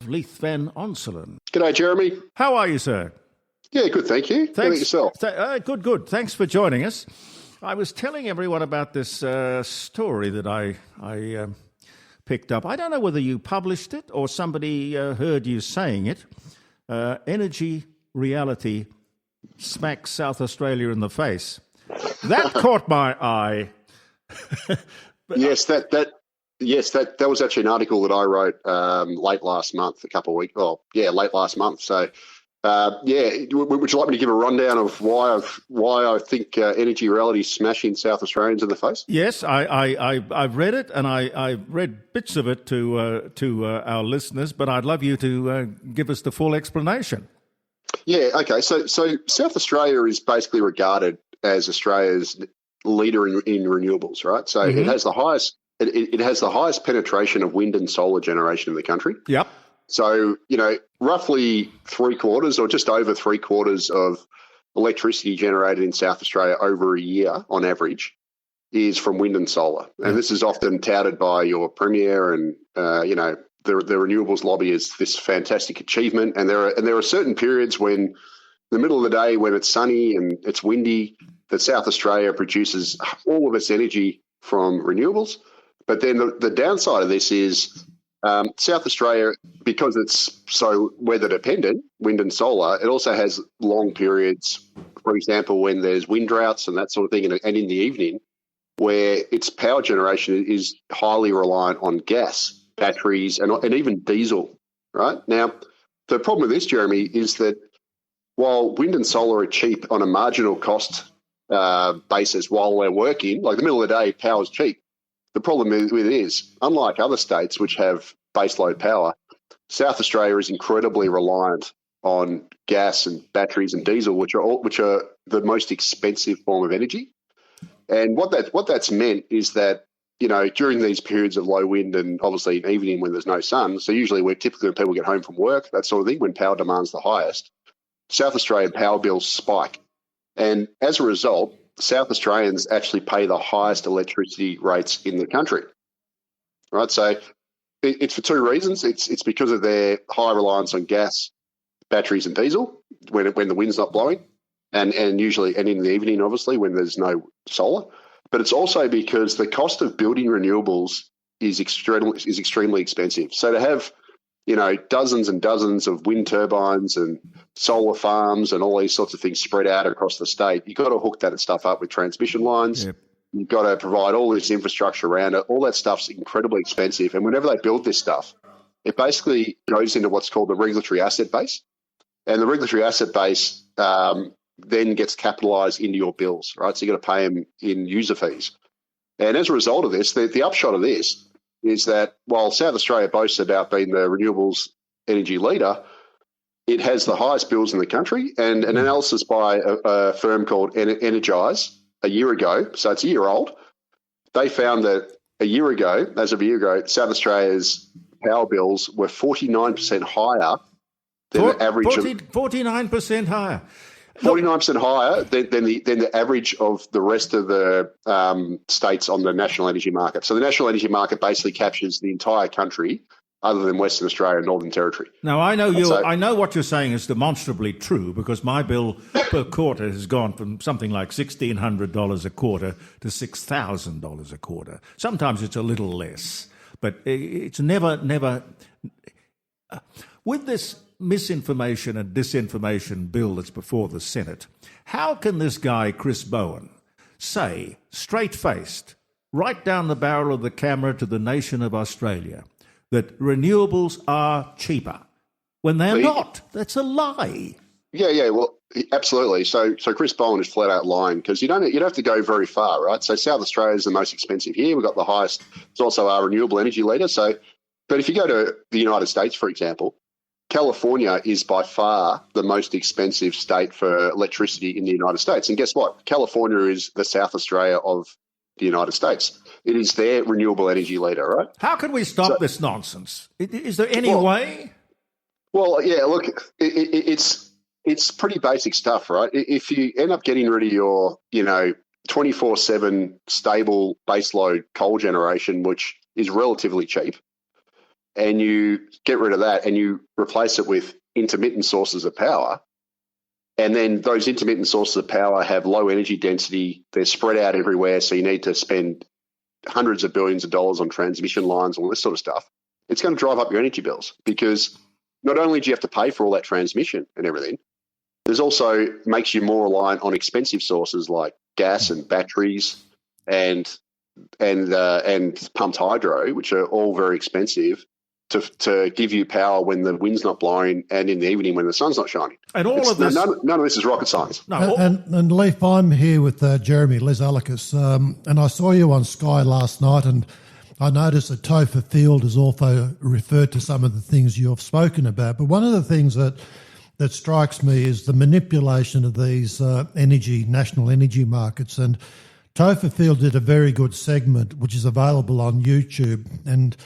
Leith Van Onselen. G'day, Jeremy. How are you, sir? Yeah, good, thank you. How about yourself? Good. Thanks for joining us. I was telling everyone about this story that I picked up. I don't know whether you published it or somebody heard you saying it. Energy reality smacks South Australia in the face. That caught my eye. Yes, that was actually an article that I wrote late last month, late last month. So, would you like me to give a rundown of why I think energy reality is smashing South Australians in the face? Yes, I've read it, and I read bits of it to our listeners, but I'd love you to give us the full explanation. Yeah, okay. So South Australia is basically regarded as Australia's leader in renewables, right? So it has the highest. It has the highest penetration of wind and solar generation in the country. Yep. So, roughly 3/4 or just over 3/4 of electricity generated in South Australia over a year on average is from wind and solar. And this is often touted by your Premier and, the renewables lobby as this fantastic achievement. And there are certain periods when, in the middle of the day, when it's sunny and it's windy, that South Australia produces all of its energy from renewables. But then the downside of this is South Australia, because it's so weather dependent, wind and solar, it also has long periods, for example, when there's wind droughts and that sort of thing, and in the evening, where its power generation is highly reliant on gas, batteries, and even diesel, right? Now, the problem with this, Jeremy, is that while wind and solar are cheap on a marginal cost basis while they're working, like the middle of the day, power is cheap. The problem with it is, unlike other states which have baseload power, South Australia is incredibly reliant on gas and batteries and diesel, which are the most expensive form of energy. And what that's meant is that, during these periods of low wind and obviously an evening when there's no sun, so usually when people get home from work, that sort of thing, when power demand's the highest, South Australian power bills spike. And as a result, South Australians actually pay the highest electricity rates in the country, right? So it's for two reasons. It's because of their high reliance on gas, batteries, and diesel when the wind's not blowing, and usually and in the evening, obviously, when there's no solar. But it's also because the cost of building renewables is extremely expensive. So to have dozens and dozens of wind turbines and solar farms and all these sorts of things spread out across the state, you've got to hook that stuff up with transmission lines. Yep. You've got to provide all this infrastructure around it. All that stuff's incredibly expensive. And whenever they build this stuff, it basically goes into what's called the regulatory asset base. And the regulatory asset base then gets capitalised into your bills, right? So you've got to pay them in user fees. And as a result of this, the upshot of this is that while South Australia boasts about being the renewables energy leader, it has the highest bills in the country. And an analysis by a firm called Energize a year ago, so it's a year old, they found that as of a year ago, South Australia's power bills were 49% higher than the average 49% higher. 49% higher than the average of the rest of the states on the national energy market. So the national energy market basically captures the entire country, other than Western Australia and Northern Territory. Now I know what you're saying is demonstrably true, because my bill per quarter has gone from something like $1,600 a quarter to $6,000 a quarter. Sometimes it's a little less, but it's never. With this misinformation and disinformation bill that's before the Senate, how can this guy, Chris Bowen, say, straight-faced, right down the barrel of the camera to the nation of Australia, that renewables are cheaper, when they're not? That's a lie. Yeah, well, absolutely. So Chris Bowen is flat out lying, because you don't have to go very far, right? So South Australia is the most expensive here. We've got the highest. It's also our renewable energy leader. But if you go to the United States, for example, California is by far the most expensive state for electricity in the United States. And guess what? California is the South Australia of the United States. It is their renewable energy leader, right? How can we stop this nonsense? Is there any way? Well, yeah, look, it's pretty basic stuff, right? If you end up getting rid of your, 24/7 stable baseload coal generation, which is relatively cheap, and you get rid of that and you replace it with intermittent sources of power, and then those intermittent sources of power have low energy density, they're spread out everywhere, so you need to spend hundreds of billions of dollars on transmission lines, all this sort of stuff, it's going to drive up your energy bills, because not only do you have to pay for all that transmission and everything, there's also makes you more reliant on expensive sources like gas and batteries and pumped hydro, which are all very expensive to give you power when the wind's not blowing and in the evening when the sun's not shining. And all of this, none of this is rocket science. No, and Leith, I'm here with Jeremy Lesalicus, and I saw you on Sky last night, and I noticed that Topher Field has also referred to some of the things you have spoken about. But one of the things that strikes me is the manipulation of these national energy markets. And Topher Field did a very good segment, which is available on YouTube, and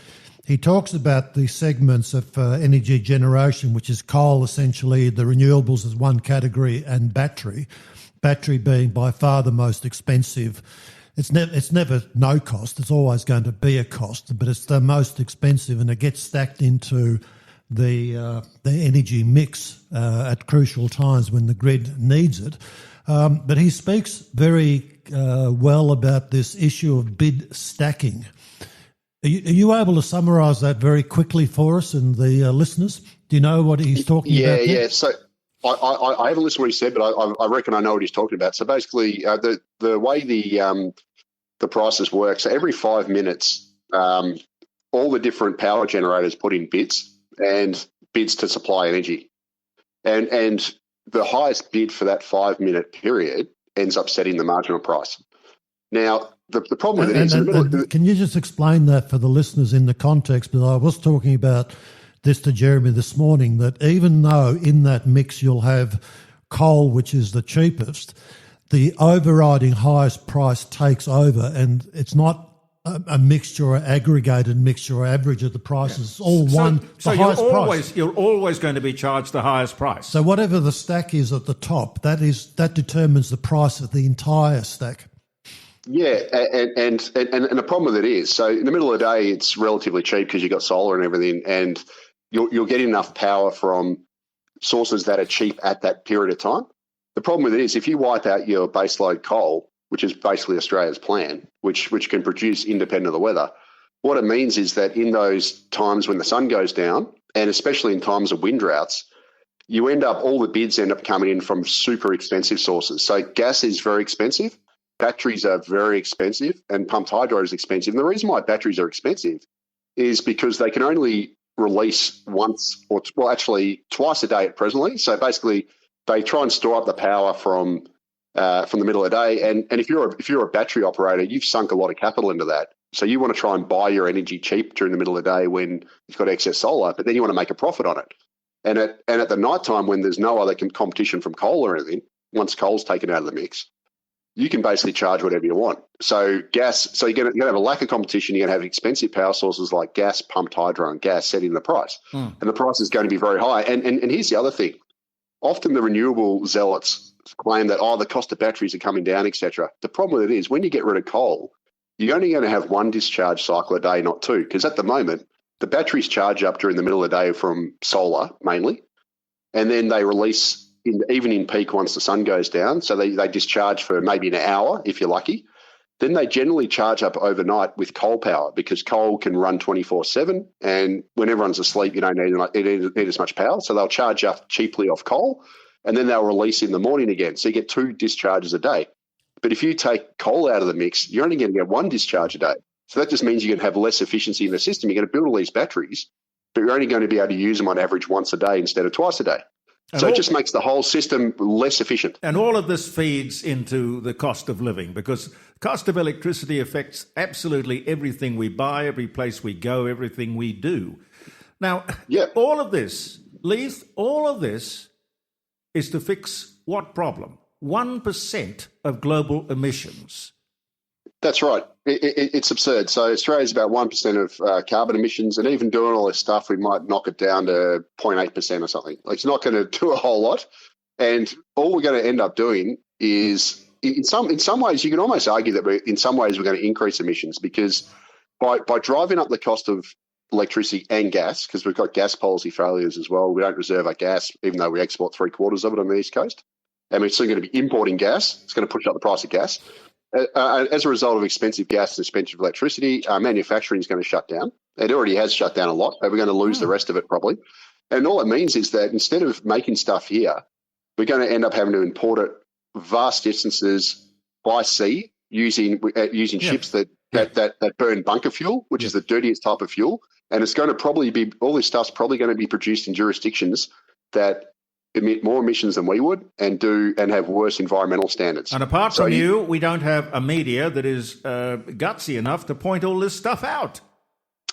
he talks about the segments of energy generation, which is coal, essentially, the renewables as one category, and battery being by far the most expensive. It's never no cost. It's always going to be a cost, but it's the most expensive, and it gets stacked into the energy mix at crucial times when the grid needs it. But he speaks very well about this issue of bid stacking. Are you able to summarise that very quickly for us and the listeners? Do you know what he's talking about? Yeah. So I haven't listened to what he said, but I reckon I know what he's talking about. So basically, the way the prices work, so every 5 minutes, all the different power generators put in bids to supply energy, and the highest bid for that 5 minute period ends up setting the marginal price. Now, the problem with it is... Can you just explain that for the listeners in the context? But I was talking about this to Jeremy this morning, that even though in that mix you'll have coal, which is the cheapest, the overriding highest price takes over, and it's not a mixture or aggregated mixture or average of the prices. It's all one. So you're always going to be charged the highest price. So whatever the stack is at the top, that determines the price of the entire stack. Yeah, and the problem with it is, so in the middle of the day, it's relatively cheap because you've got solar and everything, and you'll get enough power from sources that are cheap at that period of time. The problem with it is if you wipe out your baseload coal, which is basically Australia's plan, which can produce independent of the weather, what it means is that in those times when the sun goes down, and especially in times of wind droughts, all the bids end up coming in from super expensive sources. So gas is very expensive. Batteries are very expensive, and pumped hydro is expensive. And the reason why batteries are expensive is because they can only release once twice a day presently. So basically, they try and store up the power from the middle of the day. And if you're a battery operator, you've sunk a lot of capital into that. So you want to try and buy your energy cheap during the middle of the day when you've got excess solar, but then you want to make a profit on it. And at the night time when there's no other competition from coal or anything, once coal's taken out of the mix, you can basically charge whatever you want. So gas, so you're going to have a lack of competition. You're going to have expensive power sources like gas, pumped hydro, and gas setting the price. And the price is going to be very high. And here's the other thing. Often the renewable zealots claim that, the cost of batteries are coming down, etc. The problem with it is when you get rid of coal, you're only going to have one discharge cycle a day, not two, because at the moment, the batteries charge up during the middle of the day from solar mainly, and then they release even in peak once the sun goes down. So they discharge for maybe an hour if you're lucky. Then they generally charge up overnight with coal power because coal can run 24/7, and when everyone's asleep, you don't need as much power. So they'll charge up cheaply off coal, and then they'll release in the morning again. So you get 2 discharges a day. But if you take coal out of the mix, you're only going to get 1 discharge a day. So that just means you're going to have less efficiency in the system. You're going to build all these batteries, but you're only going to be able to use them on average once a day instead of twice a day. So it just makes the whole system less efficient. And all of this feeds into the cost of living, because cost of electricity affects absolutely everything we buy, every place we go, everything we do. Now, all of this, Leith, is to fix what problem? 1% of global emissions. That's right. It's absurd. So Australia's about 1% of carbon emissions, and even doing all this stuff, we might knock it down to 0.8% or something. Like, it's not going to do a whole lot. And all we're going to end up doing is, in some ways, you can almost argue that in some ways we're going to increase emissions, because by driving up the cost of electricity and gas, because we've got gas policy failures as well. We don't reserve our gas, even though we export 3/4 of it on the East Coast. And we're still going to be importing gas. It's going to push up the price of gas. As a result of expensive gas and expensive electricity, manufacturing is going to shut down. It already has shut down a lot, but we're going to lose the rest of it probably. And all it means is that instead of making stuff here, we're going to end up having to import it vast distances by sea using ships that burn bunker fuel, which is the dirtiest type of fuel. And it's going to probably be, all this stuff's probably going to be produced in jurisdictions that emit more emissions than we would and have worse environmental standards. And apart from you, we don't have a media that is gutsy enough to point all this stuff out.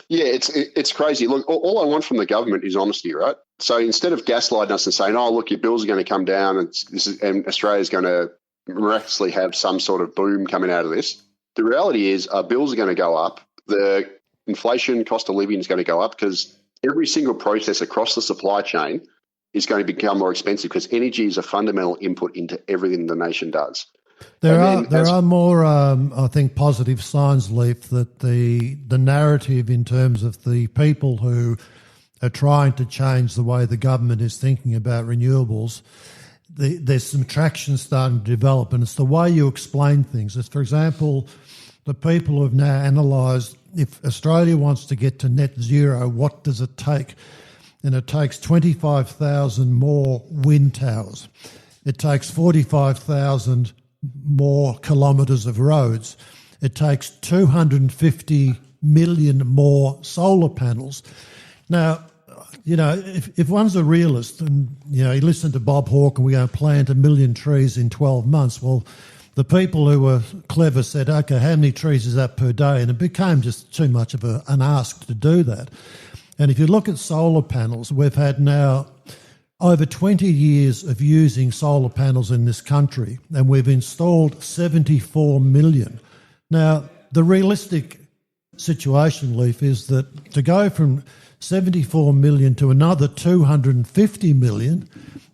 Yeah, it's crazy. Look, all I want from the government is honesty, right? So instead of gaslighting us and saying, "Oh, look, your bills are going to come down and Australia's going to miraculously have some sort of boom coming out of this," the reality is our bills are going to go up. The inflation, cost of living is going to go up because every single process across the supply chain is going to become more expensive because energy is a fundamental input into everything the nation does. There are more, I think, positive signs, Leith, that the narrative in terms of the people who are trying to change the way the government is thinking about renewables, there's some traction starting to develop, and it's the way you explain things. As, for example, the people who have now analysed if Australia wants to get to net zero, what does it take? And it takes 25,000 more wind towers. It takes 45,000 more kilometres of roads. It takes 250 million more solar panels. Now, you know, if one's a realist and, you know, you listen to Bob Hawke and we're going to plant 1 million trees in 12 months, well, the people who were clever said, okay, how many trees is that per day? And it became just too much of an ask to do that. And if you look at solar panels, we've had now over 20 years of using solar panels in this country, and we've installed 74 million. Now, the realistic situation, Leith, is that to go from 74 million to another 250 million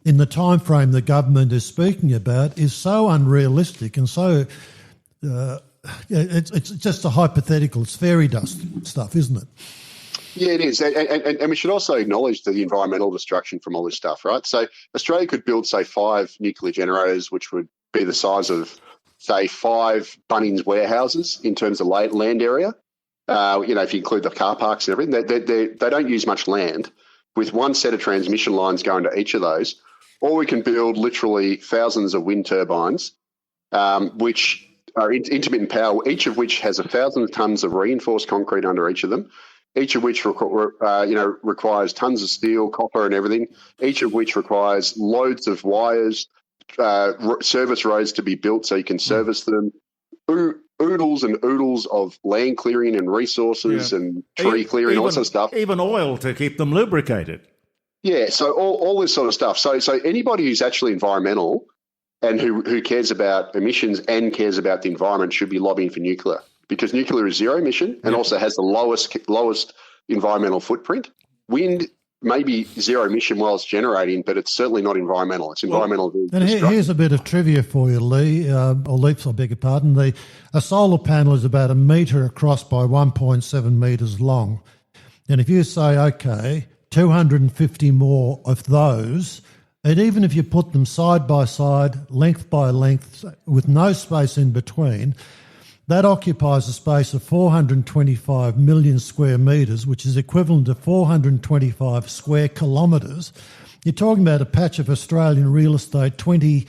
in the time frame the government is speaking about is so unrealistic and so it's just a hypothetical. It's fairy dust stuff, isn't it? Yeah, it is. And we should also acknowledge the environmental destruction from all this stuff, right? So Australia could build, say, 5 nuclear generators, which would be the size of, say, 5 Bunnings warehouses in terms of land area. You know, if you include the car parks and everything, they don't use much land. With one set of transmission lines going to each of those, or we can build literally thousands of wind turbines, which are intermittent power, each of which has 1,000 tonnes of reinforced concrete under each of them, each of which requires tons of steel, copper and everything, each of which requires loads of wires, service roads to be built so you can service them, oodles and oodles of land clearing and resources and tree clearing, all that sort of stuff. Even oil to keep them lubricated. Yeah, so all this sort of stuff. So anybody who's actually environmental and who cares about emissions and cares about the environment should be lobbying for nuclear, because nuclear is zero emission and also has the lowest environmental footprint. Wind may be zero emission while it's generating, but it's certainly not environmental. It's environmental. And here's a bit of trivia for you, Lee, or Leith, I beg your pardon. A solar panel is about 1 metre across by 1.7 metres long. And if you say, okay, 250 more of those, and even if you put them side by side, length by length, with no space in between, that occupies a space of 425 million square metres, which is equivalent to 425 square kilometres. You're talking about a patch of Australian real estate, 20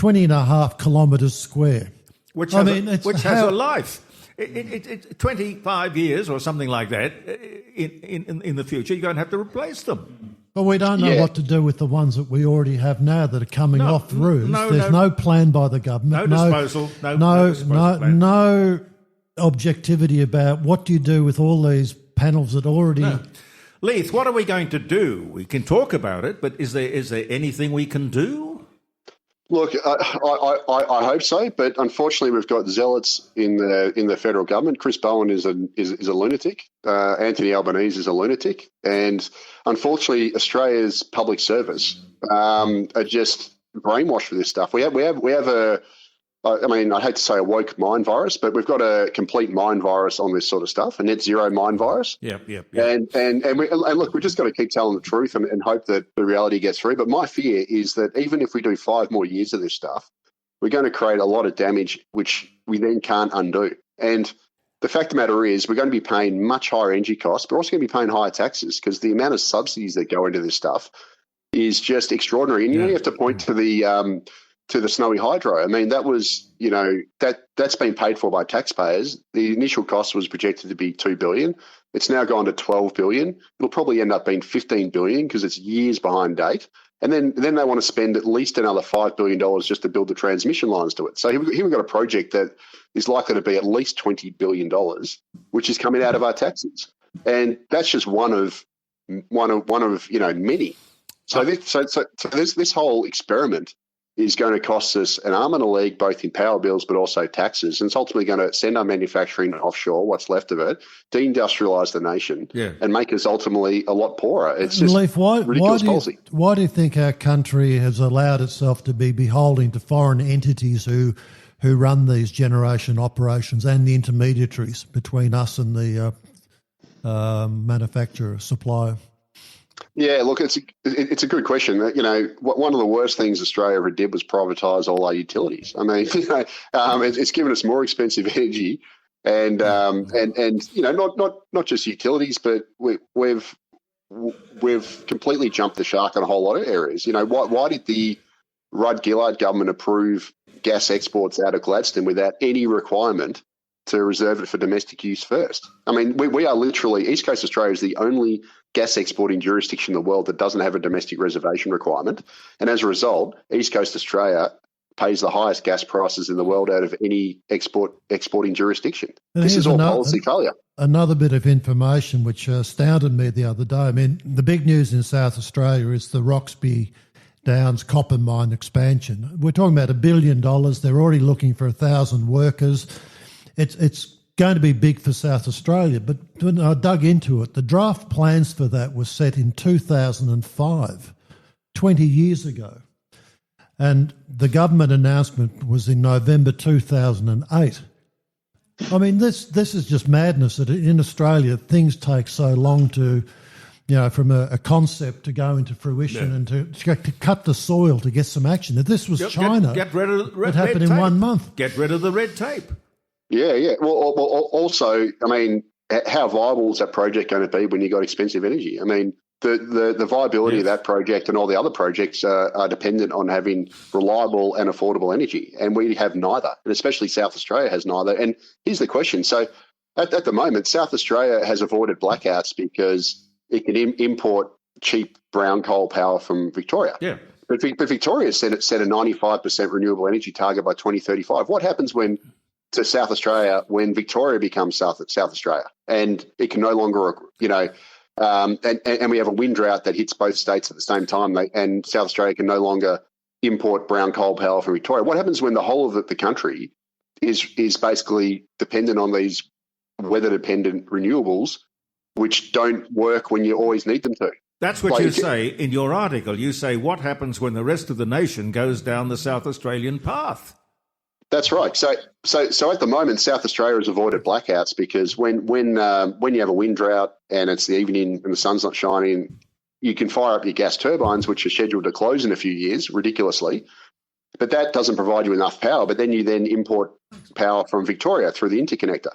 and a half kilometres square. Which has a life. 25 years or something like that, in the future, you're going to have to replace them. But we don't know what to do with the ones that we already have now that are coming off roofs. There's no plan by the government. No objectivity about what do you do with all these panels that already... No. Leith, what are we going to do? We can talk about it, but is there anything we can do? Look, I hope so, but unfortunately, we've got zealots in the federal government. Chris Bowen is a lunatic. Anthony Albanese is a lunatic, and unfortunately, Australia's public service are just brainwashed for this stuff. We have I mean, I hate to say a woke mind virus, but we've got a complete mind virus on this sort of stuff, a net zero mind virus. Yep. And look, we've just got to keep telling the truth and hope that the reality gets through. But my fear is that even if we do 5 more years of this stuff, we're going to create a lot of damage, which we then can't undo. And the fact of the matter is we're going to be paying much higher energy costs, but also going to be paying higher taxes because the amount of subsidies that go into this stuff is just extraordinary. And you only have to point to the snowy hydro. I mean, that was, that's been paid for by taxpayers. The initial cost was projected to be $2 billion. It's now gone to $12 billion. It'll probably end up being $15 billion because it's years behind date. And then they want to spend at least another $5 billion just to build the transmission lines to it. So here we've got a project that is likely to be at least $20 billion, which is coming out of our taxes. And that's just one of many. So this whole experiment is going to cost us an arm and a leg, both in power bills but also taxes. And it's ultimately going to send our manufacturing offshore, what's left of it, deindustrialise the nation, and make us ultimately a lot poorer. It's just Leith, ridiculous policy. Why do you think our country has allowed itself to be beholden to foreign entities who run these generation operations and the intermediaries between us and the manufacturer, supplier? Yeah, look, it's a good question. One of the worst things Australia ever did was privatise all our utilities. I mean, it's given us more expensive energy, and not just utilities, but we've completely jumped the shark on a whole lot of areas. Why did the Rudd-Gillard government approve gas exports out of Gladstone without any requirement to reserve it for domestic use first? I mean, we are literally, East Coast Australia is the only gas exporting jurisdiction in the world that doesn't have a domestic reservation requirement. And as a result, East Coast Australia pays the highest gas prices in the world out of any exporting jurisdiction. And this is all policy failure. Another bit of information which astounded me the other day. I mean, the big news in South Australia is the Roxby Downs copper mine expansion. We're talking about $1 billion. They're already looking for 1,000 workers. It's going to be big for South Australia, but when I dug into it, the draft plans for that were set in 2005, 20 years ago. And the government announcement was in November 2008. I mean, this is just madness that in Australia things take so long to, from a concept to go into fruition and to cut the soil to get some action. If this was China, get rid of it happened in 1 month. Get rid of the red tape. Yeah. Well, also, I mean, how viable is that project going to be when you've got expensive energy? I mean, the viability of that project and all the other projects are dependent on having reliable and affordable energy, and we have neither, and especially South Australia has neither. And here's the question. So at the moment, South Australia has avoided blackouts because it can import cheap brown coal power from Victoria. Yeah. But Victoria set a 95% renewable energy target by 2035. What happens to South Australia when Victoria becomes South Australia and it can no longer, and we have a wind drought that hits both states at the same time, and South Australia can no longer import brown coal power from Victoria? What happens when the whole of the country is basically dependent on these weather-dependent renewables, which don't work when you always need them to? That's what you say in your article. You say, what happens when the rest of the nation goes down the South Australian path? That's right. So at the moment, South Australia has avoided blackouts because when you have a wind drought and it's the evening and the sun's not shining, you can fire up your gas turbines, which are scheduled to close in a few years, ridiculously. But that doesn't provide you enough power. But then you import power from Victoria through the interconnector.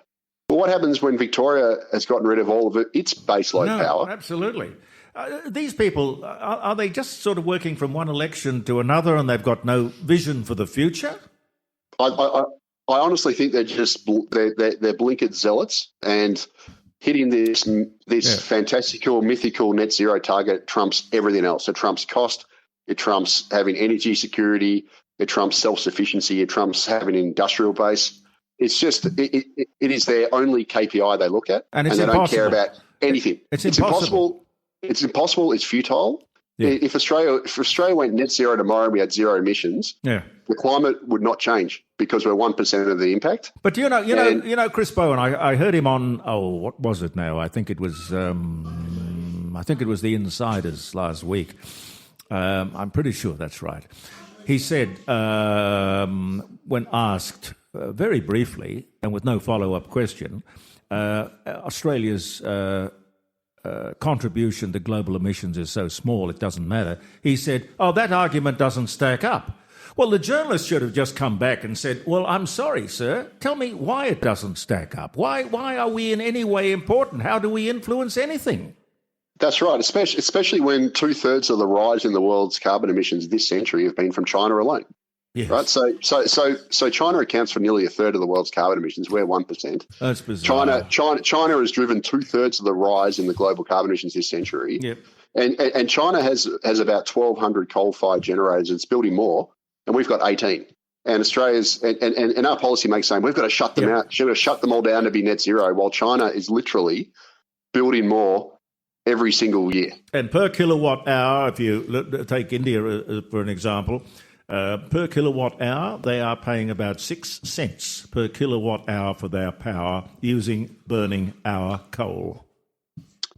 But what happens when Victoria has gotten rid of all of its baseload power? Absolutely. These people, are they just sort of working from one election to another and they've got no vision for the future? I honestly think they're just they're blinkered zealots, and hitting this fantastical, mythical net zero target trumps everything else. It trumps cost, it trumps having energy security, it trumps self-sufficiency, it trumps having an industrial base. It's just it is their only KPI they look at, and they don't care about anything. It's impossible. It's impossible. It's futile. Yeah. If Australia went net zero tomorrow and we had zero emissions, the climate would not change because we're 1% of the impact. But you know, Chris Bowen, I heard him on what was it now? I think it was the Insiders last week. I'm pretty sure that's right. He said, when asked very briefly and with no follow-up question, Australia's contribution to global emissions is so small it doesn't matter. He said, oh, that argument doesn't stack up. Well, the journalist should have just come back and said, well, I'm sorry, sir. Tell me why it doesn't stack up. Why are we in any way important? How do we influence anything? That's right, especially when 2/3 of the rise in the world's carbon emissions this century have been from China alone. Yes. Right, so China accounts for nearly 1/3 of the world's carbon emissions. We're 1%. That's bizarre. China has driven 2/3 of the rise in the global carbon emissions this century. Yep. And China has about 1,200 coal-fired generators. It's building more, and we've got 18. And Australia's and our policy makes saying we've got to shut them out, should have shut them all down to be net zero, while China is literally building more every single year. And per kilowatt hour, if you take India for an example, per kilowatt hour, they are paying about 6 cents per kilowatt hour for their power burning our coal.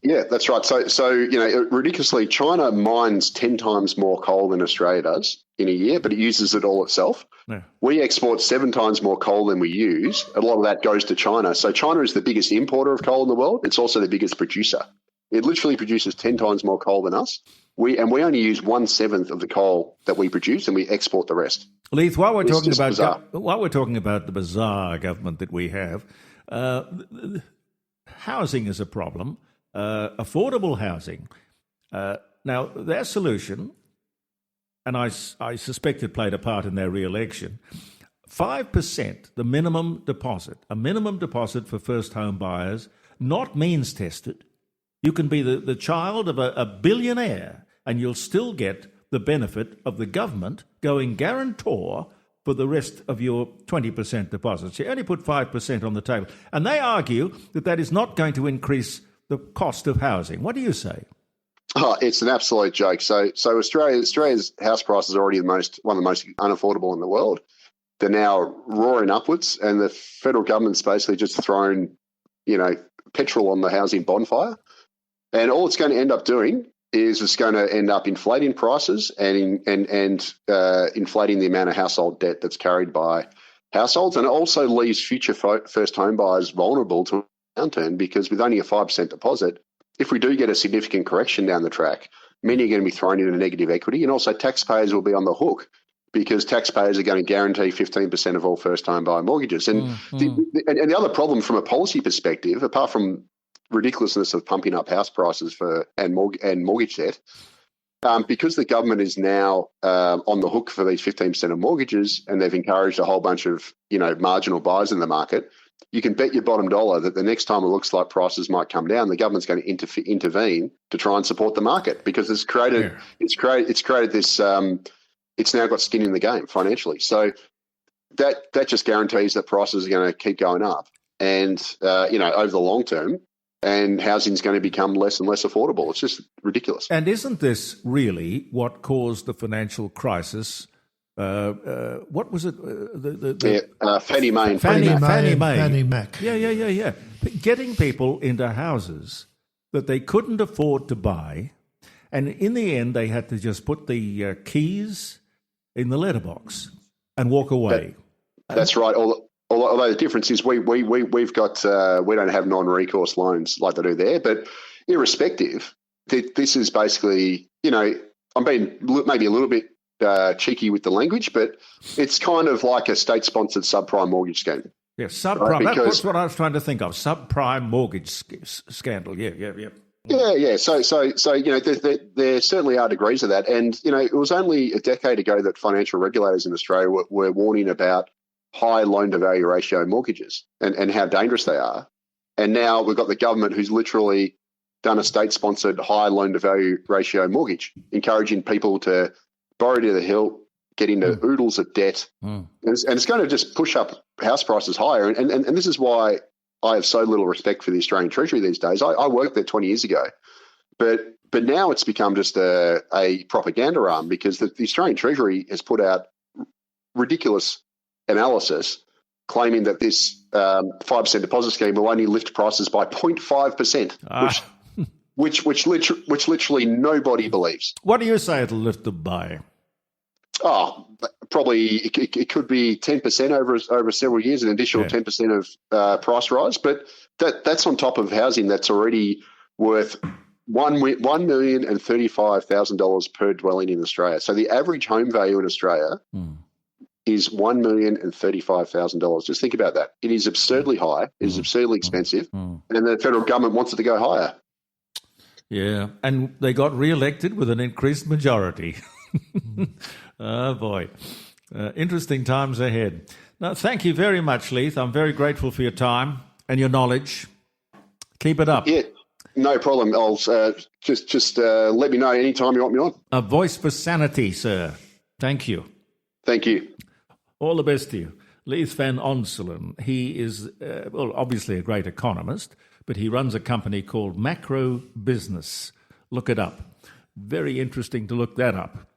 Yeah, that's right. So ridiculously, China mines 10 times more coal than Australia does in a year, but it uses it all itself. Yeah. We export 7 times more coal than we use. A lot of that goes to China. So China is the biggest importer of coal in the world. It's also the biggest producer. It literally produces 10 times more coal than us. We only use 1/7 of the coal that we produce, and we export the rest. Leith, while we're talking about the bizarre government that we have, housing is a problem. Affordable housing. Now, their solution, and I suspect it played a part in their re-election, 5%, the minimum deposit, a minimum deposit for first home buyers, not means tested. You can be the child of a billionaire and you'll still get the benefit of the government going guarantor for the rest of your 20% deposits. You only put 5% on the table. And they argue that is not going to increase the cost of housing. What do you say? Oh, it's an absolute joke. So Australia's house prices are already one of the most unaffordable in the world. They're now roaring upwards, and the federal government's basically just thrown, petrol on the housing bonfire. And all it's going to end up doing is it's going to end up inflating prices and inflating the amount of household debt that's carried by households. And it also leaves future first home buyers vulnerable to a downturn, because with only a 5% deposit, if we do get a significant correction down the track, many are going to be thrown into negative equity, and also taxpayers will be on the hook because taxpayers are going to guarantee 15% of all first home buyer mortgages. And the other problem from a policy perspective, apart from ridiculousness of pumping up house prices and mortgage debt, because the government is now on the hook for these 15% of mortgages, and they've encouraged a whole bunch of marginal buyers in the market, you can bet your bottom dollar that the next time it looks like prices might come down, the government's going to intervene to try and support the market, because it's created this. It's now got skin in the game financially. So that just guarantees that prices are going to keep going up, and over the long term, and housing is going to become less and less affordable. It's just ridiculous. And isn't this really what caused the financial crisis? What was it? Fannie Mae. Fannie Mac. Yeah. Getting people into houses that they couldn't afford to buy, and in the end, they had to just put the keys in the letterbox and walk away. That's right. Although the difference is we've got we don't have non-recourse loans like they do there, but irrespective, this is basically I'm being maybe a little bit cheeky with the language, but it's kind of like a state-sponsored subprime mortgage scheme. Yeah, subprime. Right? That's what I was trying to think of. Subprime mortgage scandal. Yeah. Yeah. So there certainly are degrees of that, and it was only a decade ago that financial regulators in Australia were warning about high loan-to-value ratio mortgages and how dangerous they are. And now we've got the government who's literally done a state-sponsored high loan-to-value ratio mortgage, encouraging people to borrow to the hilt, get into oodles of debt. And it's going to just push up house prices higher. And this is why I have so little respect for the Australian Treasury these days. I worked there 20 years ago, but now it's become just a propaganda arm, because the Australian Treasury has put out ridiculous analysis claiming that this 5% deposit scheme will only lift prices by 0.5%, which literally nobody believes. What do you say it'll lift them by? Oh, probably it could be 10% over several years, an additional 10% of price rise. But that's on top of housing that's already worth $1,035,000 per dwelling in Australia. So the average home value in Australia is $1,035,000. Just think about that. It is absurdly high. It is absurdly expensive, and the federal government wants it to go higher. Yeah, and they got re-elected with an increased majority. Oh, boy. Interesting times ahead. Now, thank you very much, Leith. I'm very grateful for your time and your knowledge. Keep it up. Yeah, no problem. I'll just let me know anytime you want me on. A voice for sanity, sir. Thank you. Thank you. All the best to you. Leith Van Onselen. He is, obviously a great economist, but he runs a company called Macro Business. Look it up. Very interesting to look that up.